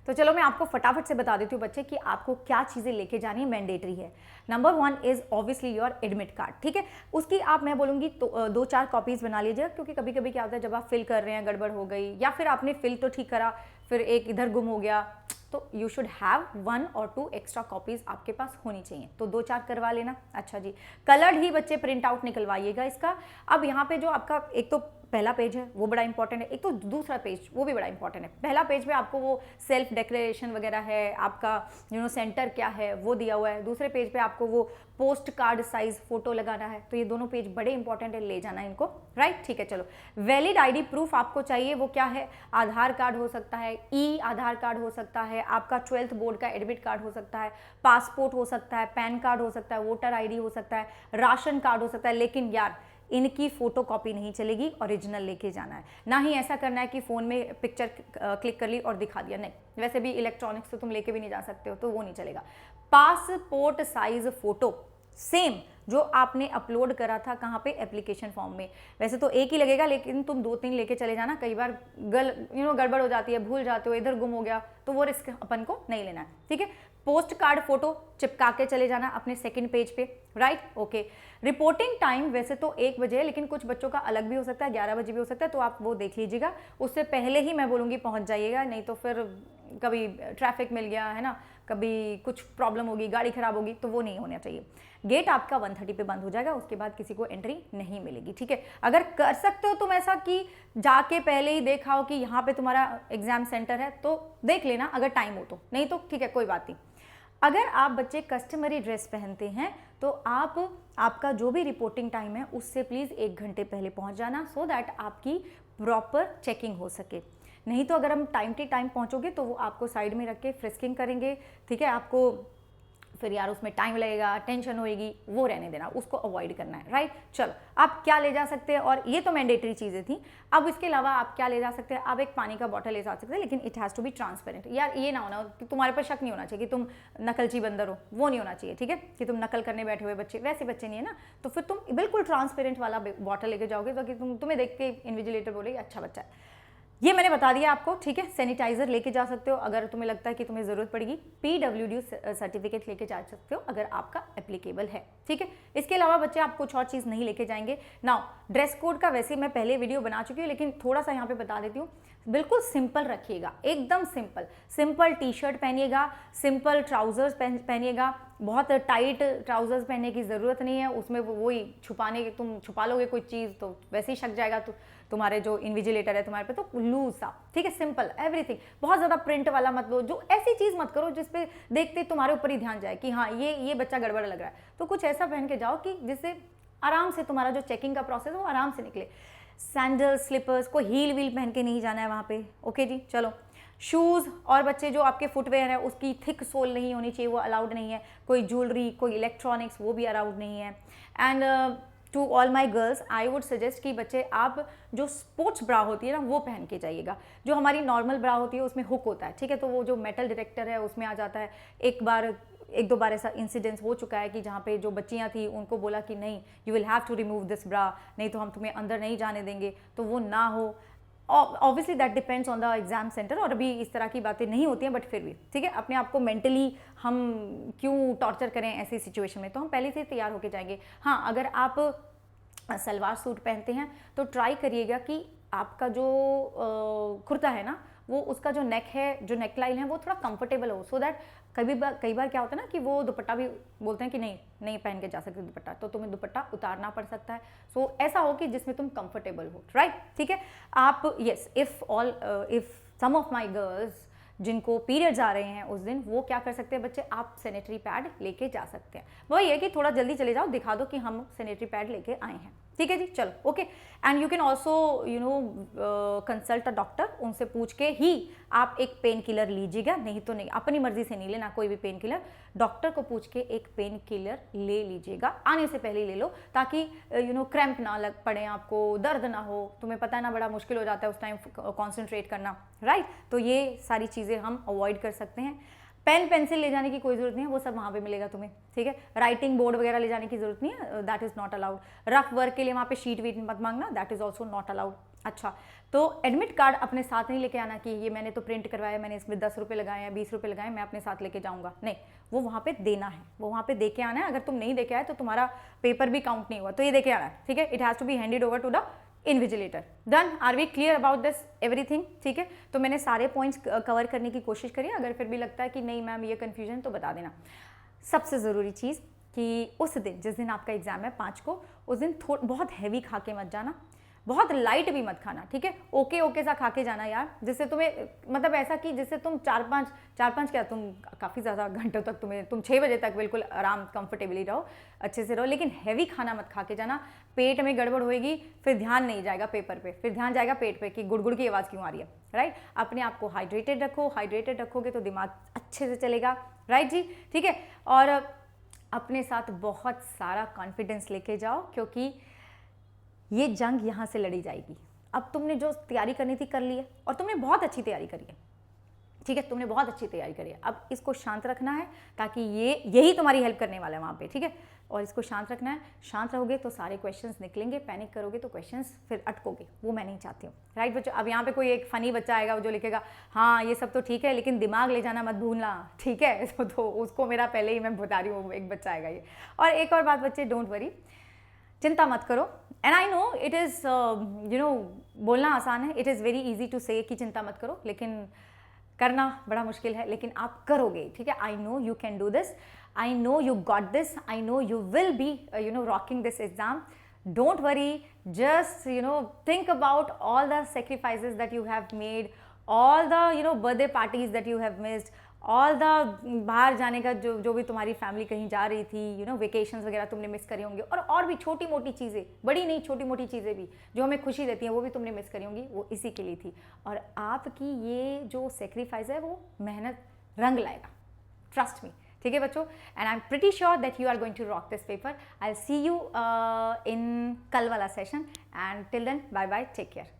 तो चलो मैं आपको फटाफट से बता देती हूँ बच्चे कि आपको क्या चीज़ें लेके जानी है, मैंडेटरी है। Number 1 is obviously your admit card, ठीक है। उसकी आप, मैं बोलूँगी तो 2-4 कॉपीज़ बना लीजिएगा, क्योंकि कभी कभी क्या होता है जब आप फिल कर रहे हैं गड़बड़ हो गई, या फिर आपने फिल तो ठीक करा फिर एक इधर गुम हो गया, तो यू शुड हैव 1 और 2 एक्स्ट्रा कॉपीज आपके पास होनी चाहिए। तो 2-4 करवा लेना। अच्छा जी, कलर्ड ही बच्चे प्रिंट आउट निकलवाइएगा इसका। अब यहाँ पे जो आपका एक तो पहला पेज है वो बड़ा इंपॉर्टेंट है, एक तो दूसरा पेज वो भी बड़ा इंपॉर्टेंट है। पहला पेज पे आपको वो सेल्फ डिक्लेरेशन वगैरह है, आपका सेंटर क्या है वो दिया हुआ है। दूसरे पेज पे आपको वो पोस्ट कार्ड साइज फोटो लगाना है। तो ये दोनों पेज बड़े इंपॉर्टेंट है, ले जाना इनको, राइट, ठीक है। चलो, वैलिड आईडी प्रूफ आपको चाहिए, वो क्या है, आधार कार्ड हो सकता है, ई आधार कार्ड हो सकता है, आपका 12th बोर्ड का एडमिट कार्ड हो सकता है, पासपोर्ट हो सकता है, पैन कार्ड हो सकता है, वोटर आईडी हो सकता है, राशन कार्ड हो सकता है। लेकिन यार इनकी फोटो कॉपी नहीं चलेगी, ओरिजिनल लेके जाना है। ना ही ऐसा करना है कि फ़ोन में पिक्चर क्लिक कर ली और दिखा दिया, नहीं। वैसे भी इलेक्ट्रॉनिक्स तो तुम लेके भी नहीं जा सकते हो, तो वो नहीं चलेगा। पासपोर्ट साइज फोटो सेम जो आपने अपलोड करा था कहाँ पे, एप्लीकेशन फॉर्म में। वैसे तो एक ही लगेगा, लेकिन तुम 2-3 लेके चले जाना, कई बार गड़बड़ हो जाती है, भूल जाते हो, इधर गुम हो गया, तो वो रिस्क अपन को नहीं लेना है, ठीक है। पोस्ट कार्ड फोटो चिपका के चले जाना अपने सेकंड पेज पे, राइट, ओके। रिपोर्टिंग टाइम वैसे तो 1 बजे है, लेकिन कुछ बच्चों का अलग भी हो सकता है, 11 बजे भी हो सकता है, तो आप वो देख लीजिएगा। उससे पहले ही मैं बोलूँगी पहुँच जाइएगा, नहीं तो फिर कभी ट्रैफिक मिल गया है ना, कभी कुछ प्रॉब्लम होगी, गाड़ी खराब होगी, तो वो नहीं होना चाहिए। गेट आपका 1:30 पे बंद हो जाएगा, उसके बाद किसी को एंट्री नहीं मिलेगी, ठीक है। अगर कर सकते हो तुम ऐसा कि जाके पहले ही देखाओ कि यहाँ पे तुम्हारा एग्जाम सेंटर है, तो देख लेना अगर टाइम हो तो, नहीं तो ठीक है, कोई बात नहीं। अगर आप बच्चे कस्टमरी ड्रेस पहनते हैं तो आपका जो भी रिपोर्टिंग टाइम है उससे प्लीज़ 1 घंटे पहले पहुंच जाना, सो दैट आपकी प्रॉपर चेकिंग हो सके। नहीं तो अगर हम टाइम टू टाइम पहुंचोगे तो वो आपको साइड में रख के फ्रिस्किंग करेंगे, ठीक है। आपको फिर यार उसमें टाइम लगेगा, टेंशन होएगी, वो रहने देना, उसको अवॉइड करना है, राइट। चलो, आप क्या ले जा सकते हैं, और ये तो मैंडेटरी चीज़ें थी। अब इसके अलावा आप क्या ले जा सकते हैं, आप एक पानी का बॉटल ले जा सकते हैं, लेकिन it has to be transparent. यार ये ना होना कि तुम्हारे पर शक नहीं होना चाहिए कि तुम नकलची बंदर हो, वो नहीं होना चाहिए, ठीक है, कि तुम नकल करने बैठे हुए बच्चे, वैसे बच्चे नहीं है ना। तो फिर तुम बिल्कुल ट्रांसपेरेंट वाला बॉटल लेके जाओगे, तो कि तुम्हें देख के इन्विजिलेटर बोलेगी अच्छा बच्चा है। ये मैंने बता दिया आपको, ठीक है। सैनिटाइजर लेके जा सकते हो अगर तुम्हें लगता है कि तुम्हें ज़रूरत पड़ेगी। PWD सर्टिफिकेट लेके जा सकते हो अगर आपका एप्लीकेबल है, ठीक है। इसके अलावा बच्चे आप कुछ और चीज़ नहीं लेके जाएंगे। नाउ ड्रेस कोड का वैसे मैं पहले वीडियो बना चुकी हूँ, लेकिन थोड़ा सा यहाँ पे बता देती हूँ। बिल्कुल सिंपल रखिएगा, एकदम सिंपल टी-शर्ट पहनिएगा, सिंपल ट्राउजर्स पहनिएगा। बहुत टाइट ट्राउजर्स पहनने की ज़रूरत नहीं है, उसमें वही छुपाने के, तुम छुपा लोगे कोई चीज़ तो वैसे ही शक जाएगा तो तुम्हारे जो इन्विजिलेटर है तुम्हारे पे, तो लूज सा, ठीक है, सिंपल एवरीथिंग। बहुत ज़्यादा प्रिंट वाला मत लो, जो ऐसी चीज़ मत करो जिसपे देखते तुम्हारे ऊपर ही ध्यान जाए कि हाँ ये बच्चा गड़बड़ लग रहा है। तो कुछ ऐसा पहन के जाओ कि जिससे आराम से तुम्हारा जो चेकिंग का प्रोसेस है वो आराम से निकले। सैंडल, स्लीपर्स, को हील व्हील पहन के नहीं जाना है वहाँ पे, ओके जी। चलो, शूज़ और बच्चे जो आपके फुटवेयर है उसकी थिक सोल नहीं होनी चाहिए, वो अलाउड नहीं है। कोई ज्वेलरी, कोई इलेक्ट्रॉनिक्स, वो भी अलाउड नहीं है। And to all my girls I would suggest कि बच्चे आप जो स्पोर्ट्स ब्रा होती है ना वो पहन के जाइएगा। जो हमारी नॉर्मल ब्रा होती है उसमें हुक होता है, ठीक है, तो वो जो मेटल डिटेक्टर है उसमें आ जाता है। एक दो बार ऐसा इंसिडेंस हो चुका है कि जहाँ पे जो बच्चियाँ थी उनको बोला कि नहीं, you will have to remove this bra, नहीं तो हम तुम्हें अंदर नहीं जाने देंगे, तो वो ना हो। Obviously that depends on the exam centre, और अभी इस तरह की बातें नहीं होती हैं, बट फिर भी ठीक है, अपने आप को मेंटली हम क्यों टॉर्चर करें ऐसी सिचुएशन में, तो हम पहले से तैयार होके जाएंगे। हाँ, अगर आप सलवार सूट पहनते हैं तो ट्राई करिएगा कि आपका जो कुर्ता है ना, वो उसका जो नेक है, जो नेक लाइन है, वो थोड़ा कंफर्टेबल हो, सो दैट कई बार क्या होता है ना कि वो दुपट्टा भी बोलते हैं कि नहीं पहन के जा सकते दुपट्टा, तो तुम्हें दुपट्टा उतारना पड़ सकता है। सो ऐसा हो कि जिसमें तुम कंफर्टेबल हो, राइट, ठीक है। आप if some of my girls जिनको पीरियड्स आ रहे हैं उस दिन, वो क्या कर सकते हैं बच्चे, आप सैनिटरी पैड लेके जा सकते हैं। वही है कि थोड़ा जल्दी चले जाओ, दिखा दो कि हम सैनिटरी पैड लेके आए हैं, ठीक है जी। चलो, okay. And you can also consult a doctor, उनसे पूछ के ही आप एक पेन किलर लीजिएगा, नहीं तो नहीं, अपनी मर्जी से नहीं लेना कोई भी पेन किलर, डॉक्टर को पूछ के एक पेन किलर ले लीजिएगा, आने से पहले ले लो, ताकि क्रैम्प ना लग पड़े आपको, दर्द ना हो। तुम्हें पता है ना, बड़ा मुश्किल हो जाता है उस टाइम कॉन्सेंट्रेट करना, राइट। तो ये सारी चीज़ें हम अवॉइड कर सकते हैं। पेन पेंसिल ले जाने की कोई जरूरत नहीं है, वो सब वहाँ पे मिलेगा तुम्हें, ठीक है। राइटिंग बोर्ड वगैरह ले जाने की जरूरत नहीं है, that is not allowed. Rough work के लिए वहाँ पे शीट वीट मत मांगना, that is also not allowed. अच्छा, तो एडमिट कार्ड अपने साथ नहीं लेके आना कि ये मैंने तो प्रिंट करवाया, मैंने इसमें 10 रुपये लगाए या 20 रुपये लगाए, मैं अपने साथ लेके जाऊंगा, नहीं, वो वहाँ पे देना है, वो वहाँ पे दे के आना है। अगर तुम नहीं दे के आए तो तुम्हारा पेपर भी काउंट नहीं हुआ, तो ये दे के आना है, ठीक है। It has to be handed over to the invigilator. Done, are we clear about this everything, ठीक है। तो मैंने सारे पॉइंट्स कवर करने की कोशिश करी, अगर फिर भी लगता है कि नहीं मैम ये कन्फ्यूजन, तो बता देना। सबसे ज़रूरी चीज़ कि उस दिन जिस दिन आपका एग्जाम है 5 को, उस दिन बहुत हैवी खा के मत जाना, बहुत लाइट भी मत खाना, ठीक है। ओके ओके सा खा के जाना यार, जिससे तुम्हें मतलब ऐसा कि जिससे तुम 4-5 क्या, तुम काफ़ी ज़्यादा घंटों तक तुम 6 बजे तक बिल्कुल आराम कंफर्टेबली रहो, अच्छे से रहो, लेकिन हैवी खाना मत खा के जाना। पेट में गड़बड़ होएगी, फिर ध्यान नहीं जाएगा पेपर पे, फिर ध्यान जाएगा पेट पे कि गुड़गुड़ की आवाज़ क्यों आ रही है, राइट। अपने आप को हाइड्रेटेड रखो, हाइड्रेटेड रखोगे तो दिमाग अच्छे से चलेगा, राइट जी, ठीक है। और अपने साथ बहुत सारा कॉन्फिडेंस लेके जाओ, क्योंकि ये जंग यहाँ से लड़ी जाएगी। अब तुमने जो तैयारी करनी थी कर ली है, और तुमने बहुत अच्छी तैयारी करी है, ठीक है, तुमने बहुत अच्छी तैयारी करी है। अब इसको शांत रखना है, ताकि यही तुम्हारी हेल्प करने वाला है वहाँ पे, ठीक है। और इसको शांत रखना है, शांत रहोगे तो सारे क्वेश्चंस निकलेंगे, पैनिक करोगे तो क्वेश्चंस फिर अटकोगे, वो मैं नहीं चाहती हूँ, राइट बच्चों। अब यहाँ पे कोई एक फनी बच्चा आएगा जो लिखेगा हाँ ये सब तो ठीक है, लेकिन दिमाग ले जाना मत भूलना, ठीक है। तो उसको मेरा पहले ही मैं बता रही हूँ, एक बच्चा आएगा ये। और एक और बात बच्चे, डोंट वरी, चिंता मत करो। And I know it is बोलना आसान है, it is very easy to say कि चिंता मत करो, लेकिन करना बड़ा मुश्किल है, लेकिन आप करोगे, ठीक है। I know you can do this, I know you got this, I know you will be rocking this exam. Don't worry, just think about all the sacrifices that you have made, all the birthday parties that you have missed, all the बाहर जाने का जो भी तुम्हारी family कहीं जा रही थी, वेकेशंस वगैरह तुमने मिस करी होंगी, और भी छोटी मोटी चीज़ें, बड़ी नहीं छोटी मोटी चीज़ें भी जो हमें खुशी देती हैं, वो भी तुमने मिस करी होंगी, वो इसी के लिए थी। और आपकी ये जो सेक्रीफाइस है वो मेहनत रंग लाएगा, ट्रस्ट मी, ठीक है बच्चों। And I am pretty sure that you are going to rock this paper. I will see you in कल वाला session, and till then bye bye, take care.